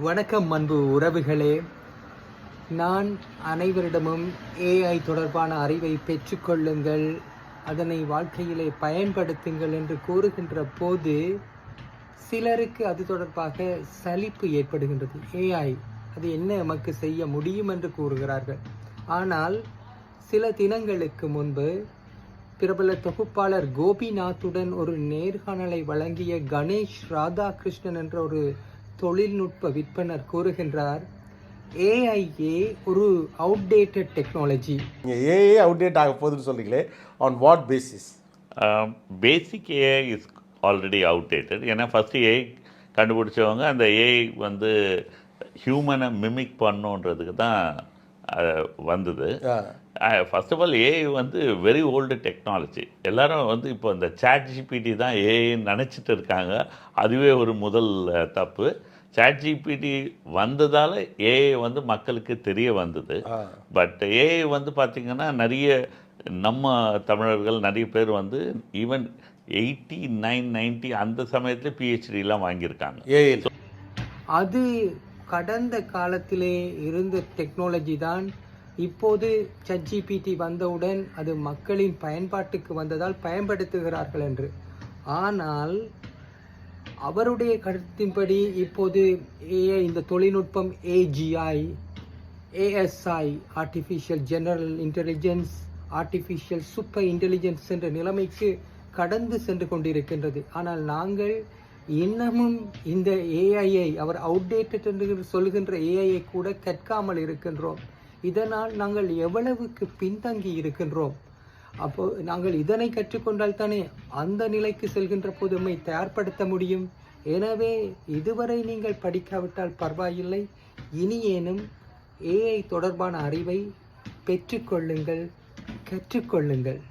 வணக்கம் அன்பு உறவுகளே. நான் அனைவரிடமும் ஏஐ தொடர்பான அறிவை பெற்றுக்கொள்ளுங்கள், அதனை வாழ்க்கையிலே பயன்படுத்துங்கள் என்று கூறுகின்ற போது சிலருக்கு அது தொடர்பாக சலிப்பு ஏற்படுகின்றது. ஏஐ அது என்ன நமக்கு செய்ய முடியும் என்று கூறுகிறார்கள். ஆனால் சில தினங்களுக்கு முன்பு பிரபல தொகுப்பாளர் கோபிநாத்துடன் ஒரு நேர்காணலை வழங்கிய கணேஷ் ராதாகிருஷ்ணன் என்ற ஒரு தொழில்நுட்ப விற்பனர் கூறுகின்றார், ஏஐஏ ஒரு அவுடேட்டட் டெக்னாலஜி. ஏஐ அவுடேட் ஆக போகுதுன்னு சொல்றீங்களே, on what basis? Basic AI is already outdated. ஏன்னா ஃபஸ்ட்டு ஏஐ கண்டுபிடிச்சவங்க அந்த ஏஐ வந்து ஹியூமனை மிமிக் பண்ணுன்றதுக்கு தான் வந்தது. ஃபர்ஸ்ட் ஆஃப் ஆல் ஏஐ வந்து வெரி ஓல்டு டெக்னாலஜி. எல்லாரும் வந்து இப்போ இந்த சாட் ஜிபிடி தான் ஏஐன்னு நினச்சிட்டு இருக்காங்க. அதுவே ஒரு முதல் தப்பு. சாட் ஜிபிடி வந்ததால் ஏஐ வந்து மக்களுக்கு தெரிய வந்தது. பட் ஏஐ வந்து பார்த்திங்கன்னா நிறைய நம்ம தமிழர்கள் நிறைய பேர் வந்து ஈவன் 89, 90 அந்த சமயத்தில் பிஹெச்டிலாம் வாங்கியிருக்காங்க. ஏஐ அது கடந்த காலத்திலே இருந்த டெக்னாலஜி தான். இப்போது ChatGPT வந்தவுடன் அது மக்களின் பயன்பாட்டுக்கு வந்ததால் பயன்படுத்துகிறார்கள் என்று. ஆனால் அவருடைய கருத்தின்படி இப்போது ஏஐ இந்த தொழில்நுட்பம் AGI, ASI, artificial general intelligence, artificial super intelligence என்ற நிலைமைக்கு கடந்து சென்று கொண்டிருக்கின்றது. ஆனால் நாங்கள் இன்னமும் இந்த ஏஐயை, அவர் அவுடேட்டட் என்று சொல்கின்ற ஏஐயை கூட கற்காமல் இருக்கின்றோம். இதனால் நாங்கள் எவ்வளவுக்கு பின்தங்கி இருக்கின்றோம். அப்போ நாங்கள் இதனை கற்றுக்கொண்டால் தானே அந்த நிலைக்கு செல்கின்ற போதுமை தயார்படுத்த முடியும். எனவே இதுவரை நீங்கள் படிக்காவிட்டால் பரவாயில்லை, இனியேனும் ஏஐ தொடர்பான அறிவை பெற்றுக்கொள்ளுங்கள், கற்றுக்கொள்ளுங்கள்.